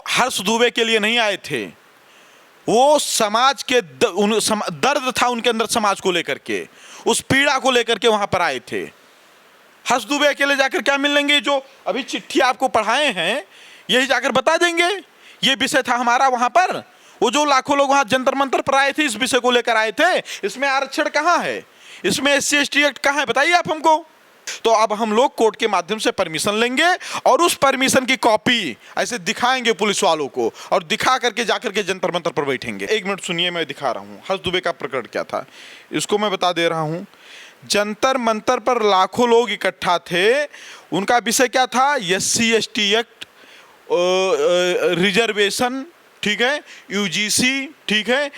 हर्ष दुबे के लिए नहीं आए थे, वो समाज के दर्द था उनके अंदर, समाज को लेकर के, उस पीड़ा को लेकर के वहां पर आए थे। हर्ष दुबे अकेले जाकर क्या मिल लेंगे? जो अभी चिट्ठी आपको पढ़ाए हैं यही जाकर बता देंगे ये विषय था हमारा वहां पर। वो जो लाखों लोग वहां जंतर मंतर पर आए थे, इस विषय को लेकर आए थे। इसमें आरक्षण कहां है? इसमें SC/ST एक्ट कहां है? बताइए आप हमको। तो अब हम लोग कोर्ट के माध्यम से परमिशन लेंगे और उस परमिशन की कॉपी ऐसे दिखाएंगे पुलिस वालों को, और दिखा करके जाकर के जंतर मंतर पर बैठेंगे। 1 मिनट सुनिए, मैं दिखा रहा हूं हर्ष दुबे का प्रकरण क्या था, इसको मैं बता दे रहा हूं। जंतर मंतर पर लाखों लोग इकट्ठा थे, उनका विषय क्या था? SC/ST एक्ट, रिजर्वेशन, ठीक है, UGC, ठीक है,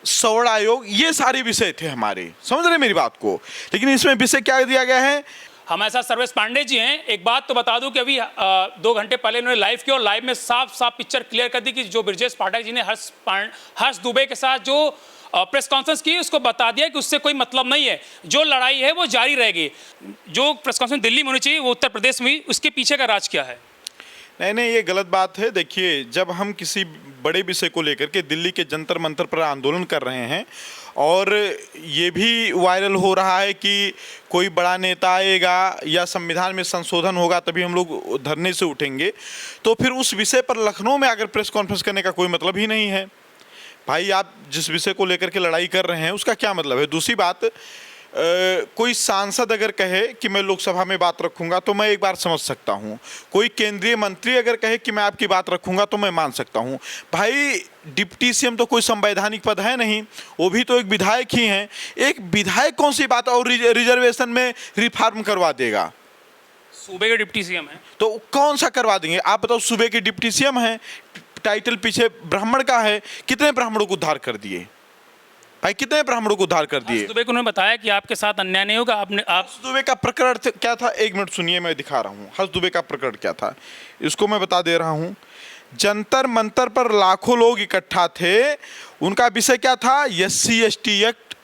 सवर्ण आयोग, ये सारे विषय थे हमारे। समझ रहे मेरी बात को? लेकिन इसमें विषय क्या दिया गया है? हमारे साथ सर्वेश पांडे जी हैं। एक बात तो बता दूं कि अभी 2 घंटे पहले उन्होंने लाइव किया और लाइव में साफ साफ पिक्चर क्लियर कर दी कि जो ब्रजेश पाठक जी ने हर्ष दुबे के साथ जो प्रेस कॉन्फ्रेंस की, उसको बता दिया कि उससे कोई मतलब नहीं है, जो लड़ाई है वो जारी रहेगी। जो प्रेस कॉन्फ्रेंस दिल्ली में होनी चाहिए वो उत्तर प्रदेश में, उसके पीछे का राज क्या है? नहीं, ये गलत बात है। देखिए, जब हम किसी बड़े विषय को लेकर के दिल्ली के जंतर मंतर पर आंदोलन कर रहे हैं और ये भी वायरल हो रहा है कि कोई बड़ा नेता आएगा या संविधान में संशोधन होगा तभी हम लोग धरने से उठेंगे, तो फिर उस विषय पर लखनऊ में आकर प्रेस कॉन्फ्रेंस करने का कोई मतलब ही नहीं है। भाई, आप जिस विषय को लेकर के लड़ाई कर रहे हैं उसका क्या मतलब है? दूसरी बात, कोई सांसद अगर कहे कि मैं लोकसभा में बात रखूंगा तो मैं एक बार समझ सकता हूं। कोई केंद्रीय मंत्री अगर कहे कि मैं आपकी बात रखूंगा तो मैं मान सकता हूं। भाई, डिप्टी CM तो कोई संवैधानिक पद है नहीं, वो भी तो एक विधायक ही हैं। एक विधायक कौन सी बात और रिजर्वेशन में रिफॉर्म करवा देगा? सूबे के डिप्टी CM है तो कौन सा करवा देंगे? आप बताओ। सूबे के डिप्टी CM है, टाइटल पीछे ब्राह्मण का है, कितने ब्राह्मणों को उद्धार कर दिए भाई? कितने ब्राह्मणों को उद्धार कर दिए? दुबे को उन्होंने बताया कि आपके साथ अन्याय नहीं होगा। आप दुबे का प्रकरण क्या था? 1 मिनट सुनिए, मैं दिखा रहा हूं हर्ष दुबे का प्रकरण क्या था, इसको मैं बता दे रहा हूं। जंतर मंतर पर लाखों लोग इकट्ठा थे, उनका विषय क्या था? SC/ST एक्ट,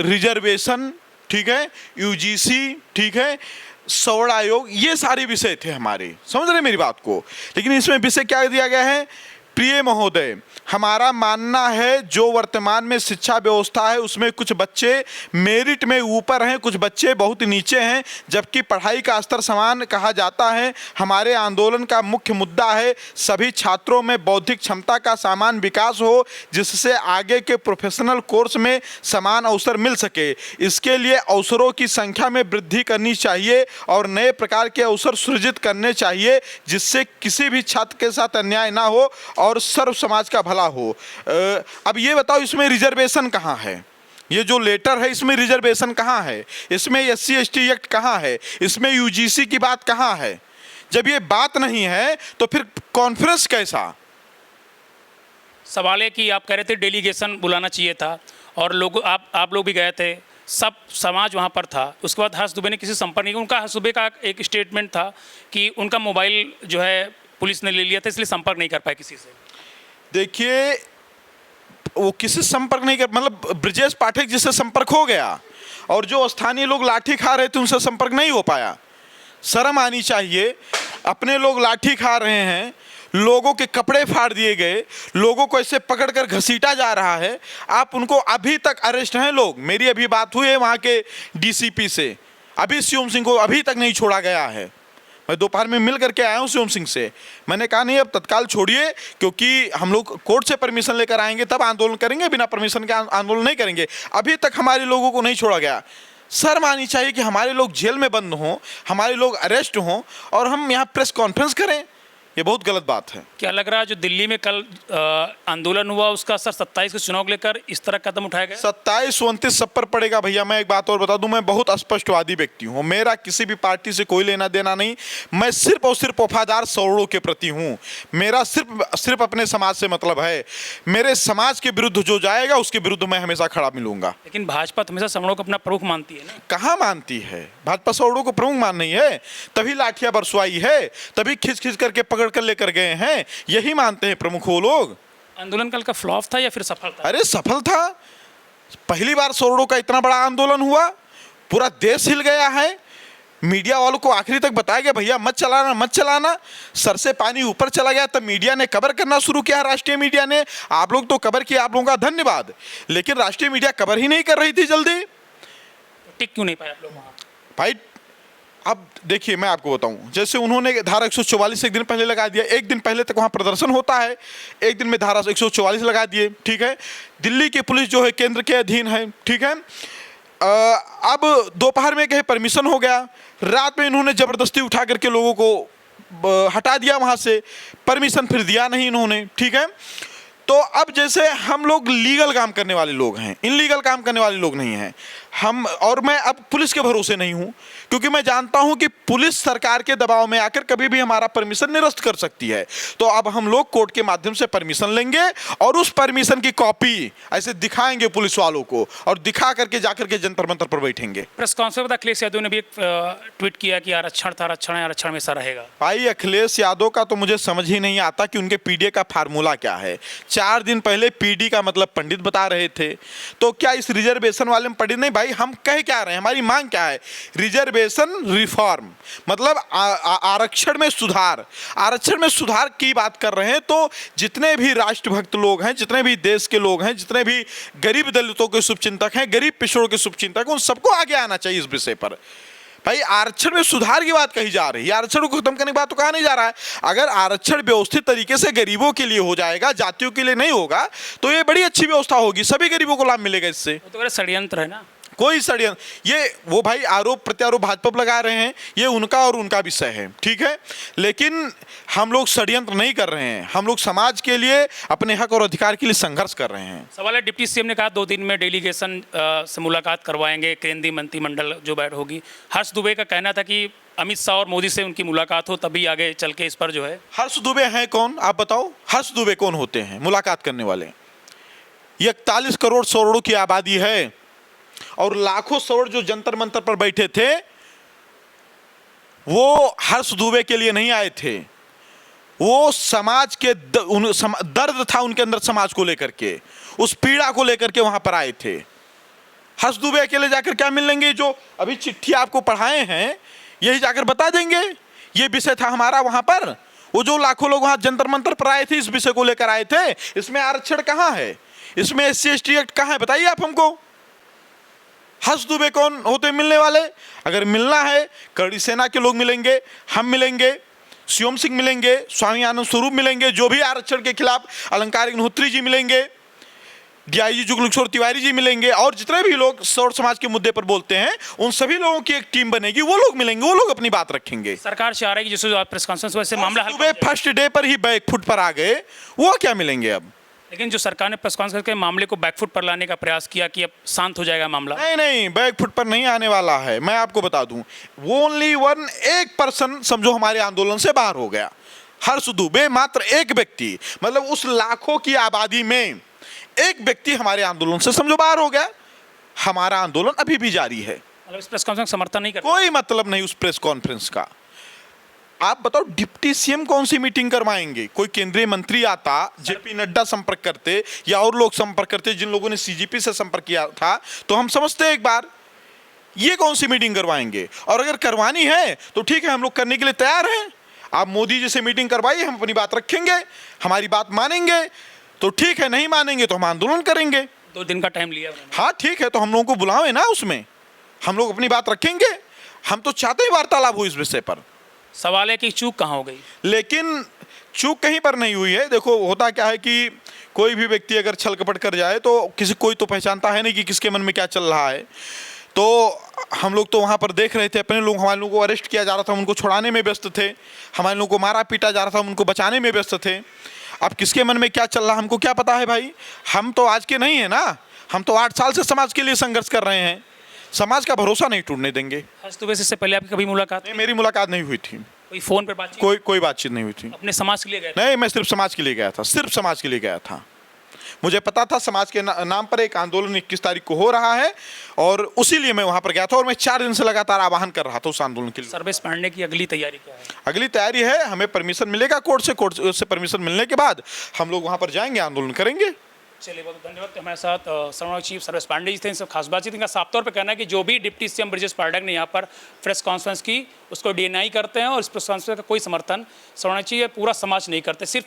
रिजर्वेशन, ठीक है, UGC, ठीक है, सवर्ण आयोग, ये सारे विषय थे हमारे। समझ रहे मेरी बात को? लेकिन इसमें विषय क्या दिया गया है? प्रिय महोदय, हमारा मानना है जो वर्तमान में शिक्षा व्यवस्था है उसमें कुछ बच्चे मेरिट में ऊपर हैं, कुछ बच्चे बहुत नीचे हैं, जबकि पढ़ाई का स्तर समान कहा जाता है। हमारे आंदोलन का मुख्य मुद्दा है सभी छात्रों में बौद्धिक क्षमता का समान विकास हो, जिससे आगे के प्रोफेशनल कोर्स में समान अवसर मिल सके। इसके लिए अवसरों की संख्या में वृद्धि करनी चाहिए और नए प्रकार के अवसर सृजित करने चाहिए, जिससे किसी भी छात्र के साथ अन्याय ना हो और सर्व समाज का भला हो। अब ये बताओ, इसमें रिजर्वेशन कहाँ है? ये जो लेटर है इसमें रिजर्वेशन कहाँ है? इसमें SC/ST एक्ट कहाँ है? इसमें UGC की बात कहाँ है? जब ये बात नहीं है तो फिर कॉन्फ्रेंस कैसा? सवाल है कि आप कह रहे थे डेलीगेशन बुलाना चाहिए था और लोग आप लोग भी गए थे, सब समाज वहाँ पर था। उसके बाद हर्ष दुबे ने किसी संपर्क नहीं किया। उनका हर्ष दुबे का एक स्टेटमेंट था कि उनका मोबाइल जो है पुलिस ने ले लिया था, इसलिए संपर्क नहीं कर पाए किसी से। देखिए, वो किसी संपर्क नहीं कर, मतलब ब्रजेश पाठक जिससे संपर्क हो गया और जो स्थानीय लोग लाठी खा रहे थे उनसे संपर्क नहीं हो पाया। शर्म आनी चाहिए। अपने लोग लाठी खा रहे हैं, लोगों के कपड़े फाड़ दिए गए, लोगों को ऐसे पकड़कर घसीटा जा रहा है। आप उनको अभी तक अरेस्ट हैं लोग। मेरी अभी बात हुई है वहाँ के DCP से, अभी शिवम सिंह को अभी तक नहीं छोड़ा गया है। मैं दोपहर में मिल करके आया हूँ शिवम सिंह से। मैंने कहा नहीं, अब तत्काल छोड़िए, क्योंकि हम लोग कोर्ट से परमिशन लेकर आएंगे तब आंदोलन करेंगे, बिना परमिशन के आंदोलन नहीं करेंगे। अभी तक हमारे लोगों को नहीं छोड़ा गया। शर्म आनी चाहिए कि हमारे लोग जेल में बंद हों, हमारे लोग अरेस्ट हों और हम यहाँ प्रेस कॉन्फ्रेंस करें। ये बहुत गलत बात है। क्या लग रहा है जो दिल्ली में कल आंदोलन हुआ उसका असर 27 के चुनाव को लेकर इस तरह कदम उठाया गया? 27, 29 सब पर पड़ेगा भैया। मैं एक बात और बता दूं, मैं बहुत स्पष्टवादी व्यक्ति हूं। मेरा किसी भी पार्टी से कोई लेना देना नहीं। मैं सिर्फ और सिर्फ वफादार सवर्णों के प्रति हूं। मेरा सिर्फ अपने समाज से मतलब है। मेरे समाज के विरुद्ध जो जाएगा उसके विरुद्ध मैं हमेशा खड़ा मिलूंगा। लेकिन भाजपा तो हमेशा सवर्णों को अपना प्रमुख मानती है ना? कहाँ मानती है? भाजपा सवर्णों को प्रमुख मान नहीं है, तभी लाठियां बरसवाई है, तभी खिंच खिंच करके पकड़ कर लेकर गए हैं। यही मानते हैं प्रमुख वो लोग। आंदोलन कल का फ्लॉप था या फिर सफल था? अरे सफल था। पहली बार सवर्णों का इतना बड़ा आंदोलन हुआ, पूरा देश हिल गया है। मीडिया वालों को आखिरी तक बताया गया भैया मत चलाना मत चलाना, सर से पानी ऊपर चला गया, तब मीडिया ने कवर करना शुरू किया। राष्ट्रीय मीडिया ने, आप लोग तो कवर किया, आप लोगों का धन्यवाद, लेकिन राष्ट्रीय मीडिया कवर ही नहीं कर रही थी जल्दी। टिक क्यों नहीं पाए आप लोग वहाँ? भाई अब देखिए मैं आपको बताऊं, जैसे उन्होंने धारा 144 एक दिन पहले लगा दिया, एक दिन पहले तक वहां प्रदर्शन होता है, एक दिन में धारा 144 लगा दिए, ठीक है। दिल्ली की पुलिस जो है केंद्र के अधीन है, ठीक है। अब दोपहर में कहे परमिशन हो गया, रात में इन्होंने जबरदस्ती उठा करके लोगों को हटा दिया वहां से, परमिशन फिर दिया नहीं इन्होंने, ठीक है। तो अब जैसे हम लोग लीगल काम करने वाले लोग हैं, इनलीगल काम करने वाले लोग नहीं हैं हम, और मैं अब पुलिस के भरोसे नहीं हूं, क्योंकि मैं जानता हूं कि पुलिस सरकार के दबाव में आकर कभी भी हमारा परमिशन निरस्त कर सकती है। तो अब हम लोग कोर्ट के माध्यम से परमिशन लेंगे और उस परमिशन की कॉपी ऐसे दिखाएंगे पुलिस वालों को, और दिखा करके जाकर के जंतर मंतर पर बैठेंगे। प्रेस कॉन्फ्रेंस में अखिलेश यादव ने भी एक ट्वीट किया कि आरक्षण था, आरक्षण है, आरक्षण में ऐसा रहेगा। भाई अखिलेश यादव का तो मुझे समझ ही नहीं आता कि उनके पीडीए का फार्मूला क्या है। 4 दिन पहले पीडी का मतलब पंडित बता रहे थे, तो क्या इस रिजर्वेशन वाले में पंडित नहीं? भाई हम कह क्या रहे हैं, हमारी मांग क्या है? रिजर्वेशन रिफॉर्म, मतलब आरक्षण में सुधार, आरक्षण में सुधार की बात कर रहे हैं। तो जितने भी राष्ट्रभक्त लोग हैं, जितने भी देश के लोग हैं, जितने भी गरीब दलितों के शुभचिंतक हैं, गरीब पिछड़ों के शुभचिंतक, उन सबको आगे आना चाहिए इस विषय पर। भाई आरक्षण में सुधार की बात कही जा रही है, आरक्षण को खत्म करने की बात तो कहा नहीं जा रहा है। अगर आरक्षण व्यवस्थित तरीके से गरीबों के लिए हो जाएगा, जातियों के लिए नहीं होगा, तो ये बड़ी अच्छी व्यवस्था होगी, सभी गरीबों को लाभ मिलेगा इससे। वो तो षड्यंत्र है ना, कोई षड्यंत्र, ये वो भाई आरोप प्रत्यारोप भाजपा पर लगा रहे हैं, ये उनका और उनका विषय है, ठीक है। लेकिन हम लोग षड्यंत्र नहीं कर रहे हैं, हम लोग समाज के लिए, अपने हक और अधिकार के लिए संघर्ष कर रहे हैं। सवाल है, डिप्टी सीएम ने कहा 2 दिन में डेलीगेशन से मुलाकात करवाएंगे, केंद्रीय मंत्रिमंडल जो बैठ होगी। हर्ष दुबे का कहना था कि अमित शाह और मोदी से उनकी मुलाकात हो, तभी आगे चल के इस पर जो है। हर्ष दुबे हैं कौन, आप बताओ? हर्ष दुबे कौन होते हैं मुलाकात करने वाले? 41 करोड़ सौरों की आबादी है, और लाखों सौर जो जंतर मंतर पर बैठे थे, वो हर्ष दुबे के लिए नहीं आए थे, वो समाज के दर्द था उनके अंदर, समाज को लेकर के, उस पीड़ा को लेकर के वहां पर आए थे। हर्ष दुबे अकेले जाकर क्या मिल लेंगे? जो अभी चिट्ठी आपको पढ़ाए हैं यही जाकर बता देंगे, ये विषय था हमारा वहां पर। वो जो लाखों लोग वहां जंतर मंतर पर आए थे, इस विषय को लेकर आए थे। इसमें आरक्षण कहां है, इसमें SC/ST एक्ट कहां है, बताइए आप हमको। हर्ष दुबे कौन होते मिलने वाले? अगर मिलना है, करड़ी सेना के लोग मिलेंगे, हम मिलेंगे, शिवम सिंह मिलेंगे, स्वामी आनंद स्वरूप मिलेंगे, जो भी आरक्षण के खिलाफ अलंकार अग्निहोत्री जी मिलेंगे, DIG जुगल किशोर तिवारी जी मिलेंगे, और जितने भी लोग सौर समाज के मुद्दे पर बोलते हैं, उन सभी लोगों की एक टीम बनेगी, वो लोग मिलेंगे, वो लोग अपनी बात रखेंगे। सरकार से आ रही है कि जिससे प्रेस कॉन्फ्रेंस वैसे मामला हल दुबे फर्स्ट डे पर ही बैकफुट पर आ गए, वो क्या मिलेंगे अब? लेकिन जो सरकार ने प्रेस कॉन्फ्रेंस के मामले को बैकफुट पर लाने का प्रयास किया कि अब शांत हो जाएगा मामला। नहीं, बैकफुट पर नहीं आने वाला है। मैं आपको बता दूं, ओनली वन, एक पर्सन समझो हमारे आंदोलन से बाहर हो गया, हर्ष दुबे, मात्र एक व्यक्ति, मतलब उस लाखों की आबादी में एक व्यक्ति हमारे आंदोलन से समझो बाहर हो गया। हमारा आंदोलन अभी भी जारी है। मतलब इस प्रेस कॉन्फ्रेंस समर्थन नहीं करते? कोई मतलब नहीं उस प्रेस कॉन्फ्रेंस का। आप बताओ डिप्टी सीएम कौन सी मीटिंग करवाएंगे? कोई केंद्रीय मंत्री आता, JP नड्डा संपर्क करते या और लोग संपर्क करते, जिन लोगों ने CGP से संपर्क किया था, तो हम समझते एक बार ये कौन सी मीटिंग करवाएंगे। और अगर करवानी है तो ठीक है, हम लोग करने के लिए तैयार हैं। आप मोदी जी से मीटिंग करवाइए, हम अपनी बात रखेंगे, हमारी बात मानेंगे तो ठीक है, नहीं मानेंगे तो हम आंदोलन करेंगे। 2 दिन का टाइम लिया उन्होंने। हाँ ठीक है, तो हम लोगों को बुलाओ ना, उसमें हम लोग अपनी बात रखेंगे। हम तो चाहते ही वार्तालाप हो इस विषय पर। सवाल है कि चूक कहाँ हो गई? लेकिन चूक कहीं पर नहीं हुई है। देखो होता क्या है कि कोई भी व्यक्ति अगर छल कपट कर जाए तो कोई तो पहचानता है नहीं कि किसके मन में क्या चल रहा है। तो हम लोग तो वहाँ पर देख रहे थे, अपने लोग, हमारे लोगों को अरेस्ट किया जा रहा था, उनको छुड़ाने में व्यस्त थे, हमारे लोगों को मारा पीटा जा रहा था, उनको बचाने में व्यस्त थे। अब किसके मन में क्या चल रहा हमको क्या पता है भाई? हम तो आज के नहीं है ना, हम तो 8 साल से समाज के लिए संघर्ष कर रहे हैं, समाज का भरोसा नहीं टूटने देंगे। हर्ष दुबे से पहले आपकी कभी मुलाकात? नहीं, मेरी मुलाकात नहीं हुई थी। कोई फोन पर बातचीत? कोई बातचीत नहीं हुई थी। अपने समाज के लिए गए? नहीं, मैं सिर्फ समाज के लिए गया था, सिर्फ समाज के लिए गया था। मुझे पता था समाज के नाम पर एक आंदोलन 21 तारीख को हो रहा है, और उसी लिए मैं वहां पर गया था, और मैं 4 दिन से लगातार आह्वान कर रहा था उस आंदोलन के लिए। सर्वेश पांडे की अगली तैयारी क्या है? अगली तैयारी है, हमें परमिशन मिलेगा कोर्ट से परमिशन मिलने के बाद हम लोग वहां पर जाएंगे, आंदोलन करेंगे। चलिए बहुत धन्यवाद। तो हमारे साथ सर्वनायक चीफ सर्वेश पांडे जी थे, इनसे खास बातचीत। इनका साफ तौर पे कहना है कि जो भी डिप्टी सीएम ब्रजेश पाठक ने यहाँ पर प्रेस कॉन्फ्रेंस की उसको डीएनआई करते हैं और इस प्रेस कॉन्फ्रेंस का कोई समर्थन सर्वनायक जी पूरा समाज नहीं करते। सिर्फ